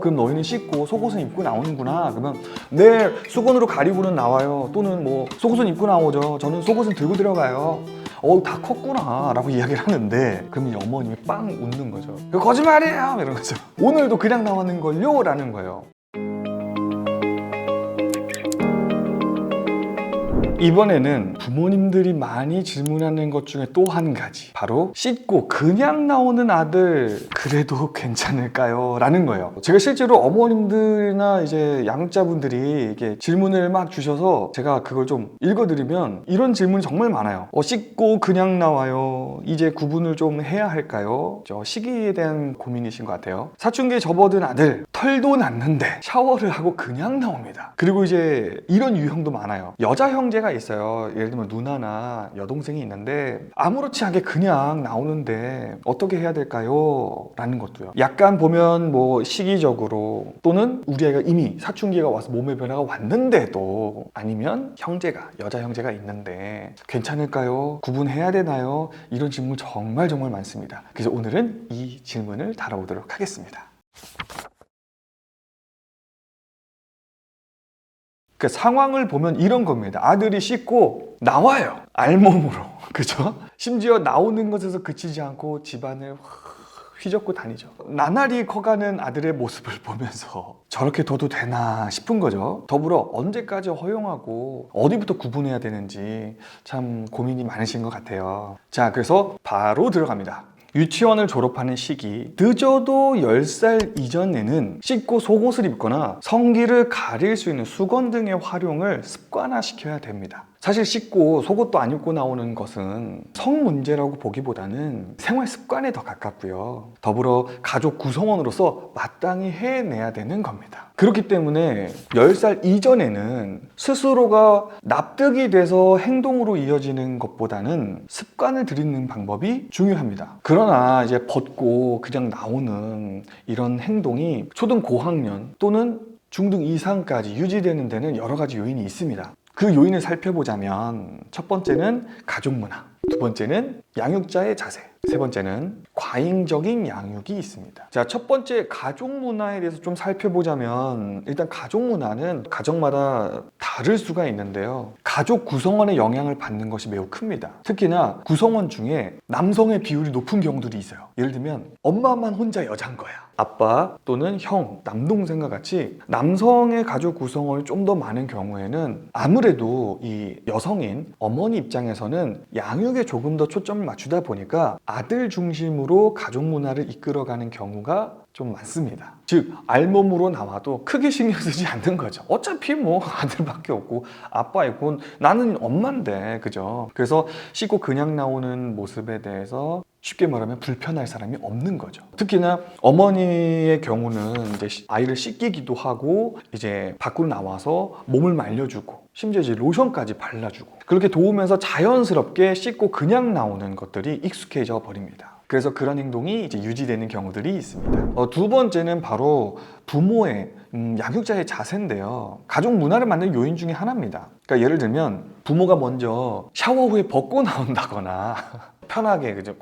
그럼 너희는 씻고 속옷은 입고 나오는구나. 그러면 네, 수건으로 가리고는 나와요. 또는 뭐 속옷은 입고 나오죠. 저는 속옷은 들고 들어가요. 다 컸구나 라고 이야기를 하는데, 그럼 이 어머님이 빵 웃는 거죠. 그 거짓말이에요 이런 거죠. 오늘도 그냥 나왔는걸요 라는 거예요. 이번에는 부모님들이 많이 질문하는 것 중에 또 한 가지, 바로 씻고 그냥 나오는 아들 그래도 괜찮을까요? 라는 거예요. 제가 실제로 어머님들이나 이제 양육자분들이 이렇게 질문을 막 주셔서 제가 그걸 좀 읽어드리면 이런 질문이 정말 많아요. 씻고 그냥 나와요. 이제 구분을 좀 해야 할까요? 시기에 대한 고민이신 것 같아요. 사춘기에 접어든 아들, 털도 났는데 샤워를 하고 그냥 나옵니다. 그리고 이제 이런 유형도 많아요. 여자 형제가 있어요. 예를 들면 누나나 여동생이 있는데 아무렇지 않게 그냥 나오는데 어떻게 해야 될까요? 라는 것도요. 약간 보면 뭐 시기적으로, 또는 우리 아이가 이미 사춘기가 와서 몸의 변화가 왔는데도, 아니면 여자 형제가 있는데 괜찮을까요? 구분해야 되나요? 이런 질문 정말 많습니다. 그래서 오늘은 이 질문을 다뤄보도록 하겠습니다. 그 상황을 보면 이런 겁니다. 아들이 씻고 나와요. 알몸으로. 그죠? 심지어 나오는 것에서 그치지 않고 집안을 휘젓고 다니죠. 나날이 커가는 아들의 모습을 보면서 저렇게 둬도 되나 싶은 거죠. 더불어 언제까지 허용하고 어디부터 구분해야 되는지 참 고민이 많으신 것 같아요. 자, 그래서 바로 들어갑니다. 유치원을 졸업하는 시기, 늦어도 10살 이전에는 씻고 속옷을 입거나 성기를 가릴 수 있는 수건 등의 활용을 습관화시켜야 됩니다. 사실 씻고 속옷도 안 입고 나오는 것은 성 문제라고 보기보다는 생활 습관에 더 가깝고요. 더불어 가족 구성원으로서 마땅히 해내야 되는 겁니다. 그렇기 때문에 10살 이전에는 스스로가 납득이 돼서 행동으로 이어지는 것보다는 습관을 들이는 방법이 중요합니다. 그러나 이제 벗고 그냥 나오는 이런 행동이 초등 고학년 또는 중등 이상까지 유지되는 데는 여러 가지 요인이 있습니다. 그 요인을 살펴보자면, 첫 번째는 가족 문화, 두 번째는 양육자의 자세, 세 번째는 과잉적인 양육이 있습니다. 자, 첫 번째 가족 문화에 대해서 좀 살펴보자면, 일단 가족 문화는 가정마다 다를 수가 있는데요. 가족 구성원의 영향을 받는 것이 매우 큽니다. 특히나 구성원 중에 남성의 비율이 높은 경우들이 있어요. 예를 들면 엄마만 혼자 여자인 거야. 아빠 또는 형, 남동생과 같이 남성의 가족 구성원이 좀 더 많은 경우에는 아무래도 이 여성인 어머니 입장에서는 양육에 조금 더 초점을 맞추다 보니까 아들 중심으로 가족 문화를 이끌어가는 경우가 좀 많습니다. 즉, 알몸으로 나와도 크게 신경 쓰지 않는 거죠. 어차피 뭐 아들밖에 없고 아빠 있고 나는 엄마인데, 그죠? 그래서 씻고 그냥 나오는 모습에 대해서 쉽게 말하면 불편할 사람이 없는 거죠. 특히나 어머니의 경우는 이제 아이를 씻기기도 하고 이제 밖으로 나와서 몸을 말려주고 심지어 이제 로션까지 발라주고 그렇게 도우면서 자연스럽게 씻고 그냥 나오는 것들이 익숙해져 버립니다. 그래서 그런 행동이 이제 유지되는 경우들이 있습니다. 두 번째는 바로 부모의 양육자의 자세인데요. 가족 문화를 만드는 요인 중에 하나입니다. 그러니까 예를 들면 부모가 먼저 샤워 후에 벗고 나온다거나 편하게 그죠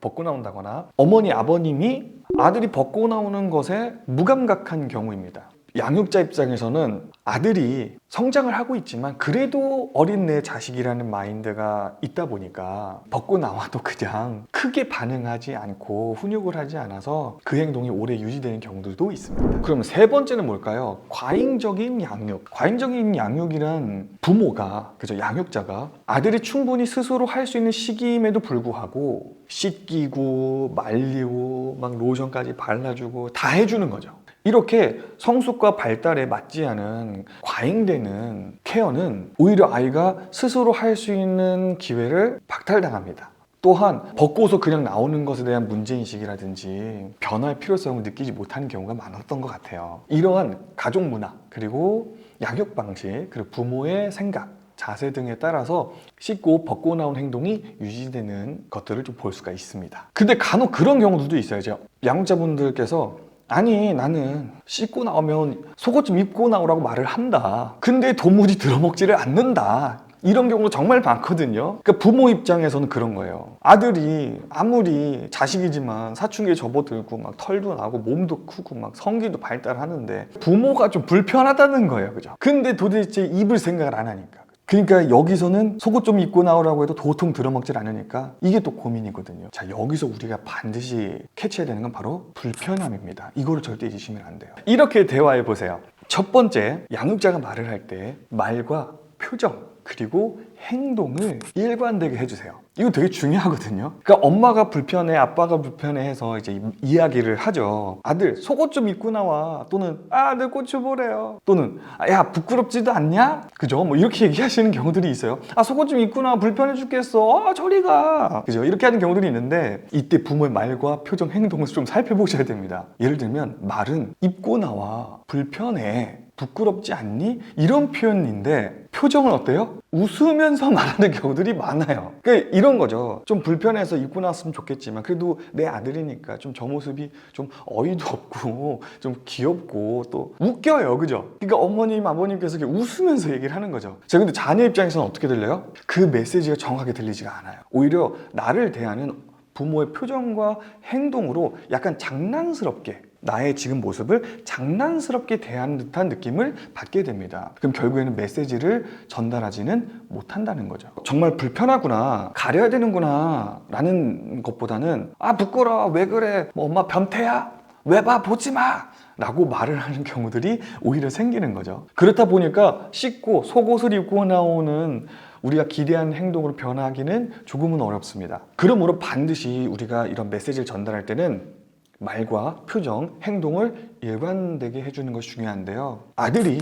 벗고 나온다거나, 어머니 아버님이 아들이 벗고 나오는 것에 무감각한 경우입니다. 양육자 입장에서는 아들이 성장을 하고 있지만 그래도 어린 내 자식이라는 마인드가 있다 보니까 벗고 나와도 그냥 크게 반응하지 않고 훈육을 하지 않아서 그 행동이 오래 유지되는 경우들도 있습니다. 그럼 세 번째는 뭘까요? 과잉적인 양육. 과잉적인 양육이란 부모가, 그죠, 양육자가 아들이 충분히 스스로 할 수 있는 시기임에도 불구하고 씻기고 말리고 막 로션까지 발라주고 다 해주는 거죠. 이렇게 성숙과 발달에 맞지 않은 과잉되는 케어는 오히려 아이가 스스로 할 수 있는 기회를 박탈당합니다. 또한 벗고서 그냥 나오는 것에 대한 문제인식이라든지 변화의 필요성을 느끼지 못하는 경우가 많았던 것 같아요. 이러한 가족 문화, 그리고 양육 방식, 그리고 부모의 생각, 자세 등에 따라서 씻고 벗고 나온 행동이 유지되는 것들을 좀 볼 수가 있습니다. 근데 간혹 그런 경우들도 있어요. 양육자분들께서 아니, 나는 씻고 나오면 속옷 좀 입고 나오라고 말을 한다. 근데 도무지 들어먹지를 않는다. 이런 경우가 정말 많거든요. 그러니까 부모 입장에서는 그런 거예요. 아들이 아무리 자식이지만 사춘기에 접어들고 막 털도 나고 몸도 크고 막 성기도 발달하는데 부모가 좀 불편하다는 거예요. 그죠? 근데 도대체 입을 생각을 안 하니까. 그러니까 여기서는 속옷 좀 입고 나오라고 해도 도통 들어먹질 않으니까 이게 또 고민이거든요. 자, 여기서 우리가 반드시 캐치해야 되는 건 바로 불편함입니다. 이거를 절대 잊으시면 안 돼요. 이렇게 대화해 보세요. 첫 번째, 양육자가 말을 할 때 말과 표정 그리고 행동을 일관되게 해주세요. 이거 되게 중요하거든요. 그러니까 엄마가 불편해, 아빠가 불편해 해서 이제 이야기를 하죠. 아들, 속옷 좀 입고 나와. 또는 아들 꽃 줘보래요. 또는 야, 부끄럽지도 않냐? 그죠? 뭐 이렇게 얘기하시는 경우들이 있어요. 아, 속옷 좀 입고 나와. 불편해 죽겠어. 아, 저리 가. 그죠? 이렇게 하는 경우들이 있는데 이때 부모의 말과 표정, 행동을 좀 살펴보셔야 됩니다. 예를 들면 말은 입고 나와. 불편해. 부끄럽지 않니? 이런 표현인데 표정은 어때요? 웃으면서 말하는 경우들이 많아요. 그러니까 이런 거죠. 좀 불편해서 입고 나왔으면 좋겠지만 그래도 내 아들이니까 좀 저 모습이 좀 어이도 없고 좀 귀엽고 또 웃겨요. 그죠? 그러니까 어머님, 아버님께서 이렇게 웃으면서 얘기를 하는 거죠. 자, 근데 자녀 입장에서는 어떻게 들려요? 그 메시지가 정확하게 들리지가 않아요. 오히려 나를 대하는 부모의 표정과 행동으로 약간 장난스럽게 나의 지금 모습을 장난스럽게 대하는 듯한 느낌을 받게 됩니다. 그럼 결국에는 메시지를 전달하지는 못한다는 거죠. 정말 불편하구나, 가려야 되는구나 라는 것보다는 아, 부끄러워, 왜 그래, 뭐 엄마 변태야, 왜 봐, 보지 마 라고 말을 하는 경우들이 오히려 생기는 거죠. 그렇다 보니까 씻고 속옷을 입고 나오는 우리가 기대한 행동으로 변하기는 조금은 어렵습니다. 그러므로 반드시 우리가 이런 메시지를 전달할 때는 말과 표정, 행동을 일관되게 해주는 것이 중요한데요. 아들이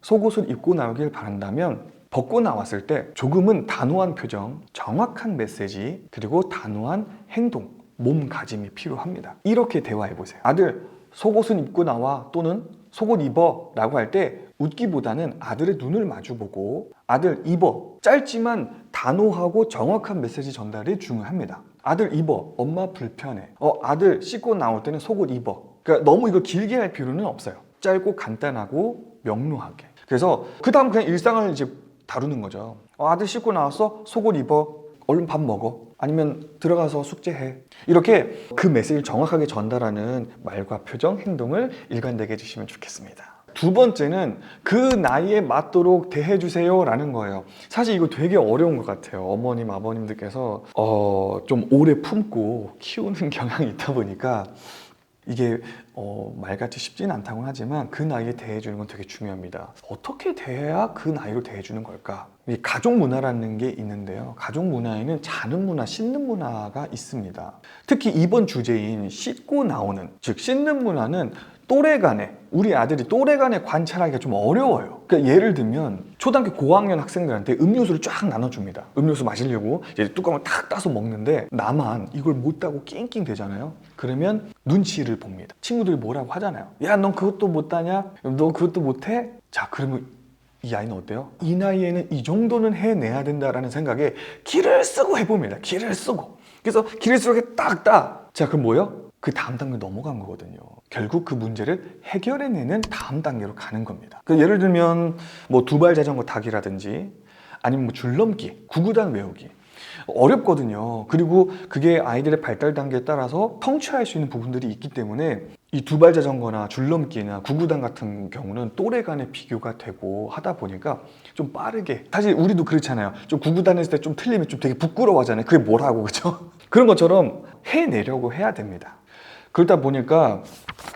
속옷을 입고 나오길 바란다면 벗고 나왔을 때 조금은 단호한 표정, 정확한 메시지, 그리고 단호한 행동, 몸가짐이 필요합니다. 이렇게 대화해보세요. 아들, 속옷은 입고 나와 또는 속옷 입어 라고 할 때 웃기보다는 아들의 눈을 마주보고 아들 입어, 짧지만 단호하고 정확한 메시지 전달이 중요합니다. 아들 입어, 엄마 불편해. 아들 씻고 나올 때는 속옷 입어. 그러니까 너무 이걸 길게 할 필요는 없어요. 짧고 간단하고 명료하게. 그래서 그 다음 그냥 일상을 이제 다루는 거죠. 아들 씻고 나왔어? 속옷 입어. 얼른 밥 먹어. 아니면 들어가서 숙제해. 이렇게 그 메시지를 정확하게 전달하는 말과 표정, 행동을 일관되게 해주시면 좋겠습니다. 두 번째는 그 나이에 맞도록 대해주세요 라는 거예요. 사실 이거 되게 어려운 것 같아요. 어머님, 아버님들께서 좀 오래 품고 키우는 경향이 있다 보니까 이게 말같이 쉽지는 않다고 하지만 그 나이에 대해주는 건 되게 중요합니다. 어떻게 대해야 그 나이로 대해주는 걸까? 가족 문화라는 게 있는데요. 가족 문화에는 자는 문화, 씻는 문화가 있습니다. 특히 이번 주제인 씻고 나오는, 즉 씻는 문화는 또래 간에, 우리 아들이 또래 간에 관찰하기가 좀 어려워요. 그러니까 예를 들면 초등학교 고학년 학생들한테 음료수를 쫙 나눠줍니다. 음료수 마시려고 이제 뚜껑을 탁 따서 먹는데 나만 이걸 못 따고 낑낑 대잖아요. 그러면 눈치를 봅니다. 친구들이 뭐라고 하잖아요. 야, 넌 그것도 못 따냐? 너 그것도 못해? 자, 그러면 이 아이는 어때요? 이 나이에는 이 정도는 해내야 된다라는 생각에 기를 쓰고 해봅니다. 기를 쓰고. 그래서 기를 쓰고 이렇게 딱 따. 자, 그럼 뭐예요? 그 다음 단계 넘어간 거거든요. 결국 그 문제를 해결해내는 다음 단계로 가는 겁니다. 예를 들면 뭐 두발 자전거 타기라든지 아니면 뭐 줄넘기, 구구단 외우기. 어렵거든요. 그리고 그게 아이들의 발달 단계에 따라서 성취할 수 있는 부분들이 있기 때문에 이 두발 자전거나 줄넘기나 구구단 같은 경우는 또래 간의 비교가 되고 하다 보니까 좀 빠르게, 사실 우리도 그렇잖아요. 좀 구구단 했을 때 좀 틀리면 좀 되게 부끄러워하잖아요. 그게 뭐라고, 그죠? 그런 것처럼 해내려고 해야 됩니다. 그러다 보니까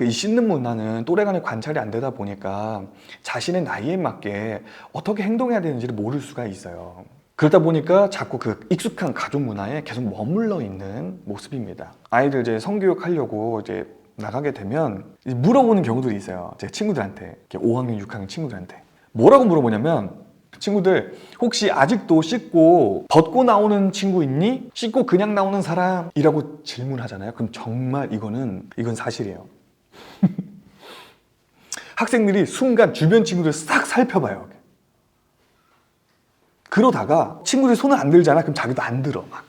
이 씻는 문화는 또래 간의 관찰이 안 되다 보니까 자신의 나이에 맞게 어떻게 행동해야 되는지를 모를 수가 있어요. 그러다 보니까 자꾸 그 익숙한 가족 문화에 계속 머물러 있는 모습입니다. 아이들 이제 성교육 하려고 이제 나가게 되면 물어보는 경우들이 있어요. 제 친구들한테, 5학년, 6학년 친구들한테 뭐라고 물어보냐면, 친구들 혹시 아직도 씻고 벗고 나오는 친구 있니? 씻고 그냥 나오는 사람이라고 질문하잖아요. 그럼 정말 이건 사실이에요. 학생들이 순간 주변 친구들 싹 살펴봐요. 그러다가 친구들이 손을 안 들잖아. 그럼 자기도 안 들어. 막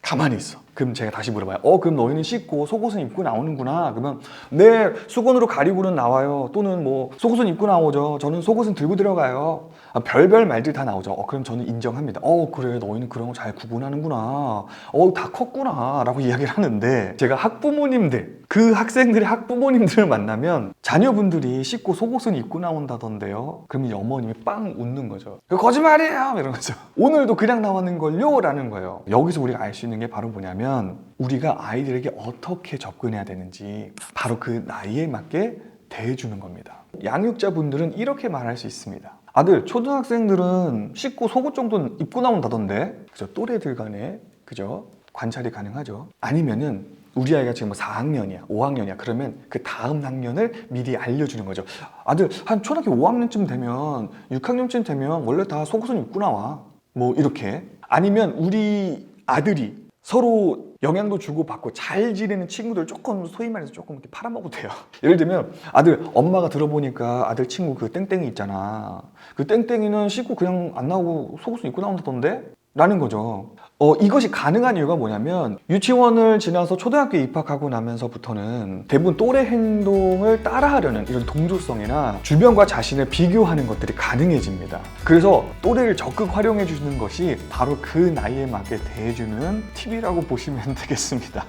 가만히 있어. 그럼 제가 다시 물어봐요. 그럼 너희는 씻고 속옷은 입고 나오는구나. 그러면 네, 수건으로 가리고는 나와요. 또는 뭐 속옷은 입고 나오죠. 저는 속옷은 들고 들어가요. 별별 말들 다 나오죠. 그럼 저는 인정합니다. 그래, 너희는 그런 거 잘 구분하는구나. 다 컸구나. 라고 이야기를 하는데, 제가 학부모님들, 그 학생들의 학부모님들을 만나면 자녀분들이 씻고 속옷은 입고 나온다던데요. 그러면 어머님이 빵 웃는 거죠. 거짓말이에요! 이런 거죠. 오늘도 그냥 나왔는걸요? 라는 거예요. 여기서 우리가 알 수 있는 게 바로 뭐냐면, 우리가 아이들에게 어떻게 접근해야 되는지 바로 그 나이에 맞게 대해주는 겁니다. 양육자분들은 이렇게 말할 수 있습니다. 아들, 초등학생들은 씻고 속옷 정도는 입고 나온다던데. 그죠? 또래들 간에, 그죠? 관찰이 가능하죠. 아니면은 우리 아이가 지금 뭐 4학년이야, 5학년이야. 그러면 그 다음 학년을 미리 알려주는 거죠. 아들, 한 초등학교 5학년쯤 되면, 6학년쯤 되면 원래 다 속옷은 입고 나와. 뭐 이렇게. 아니면 우리 아들이 서로 영향도 주고받고 잘 지내는 친구들 조금, 소위 말해서 조금 이렇게 팔아먹어도 돼요. 예를 들면, 아들, 엄마가 들어보니까 아들 친구 그 땡땡이 있잖아. 그 땡땡이는 씻고 그냥 안 나오고 속옷은 입고 나온다던데? 라는 거죠. 이것이 가능한 이유가 뭐냐면, 유치원을 지나서 초등학교에 입학하고 나면서부터는 대부분 또래 행동을 따라하려는 이런 동조성이나 주변과 자신을 비교하는 것들이 가능해집니다. 그래서 또래를 적극 활용해 주는 것이 바로 그 나이에 맞게 대해주는 팁이라고 보시면 되겠습니다.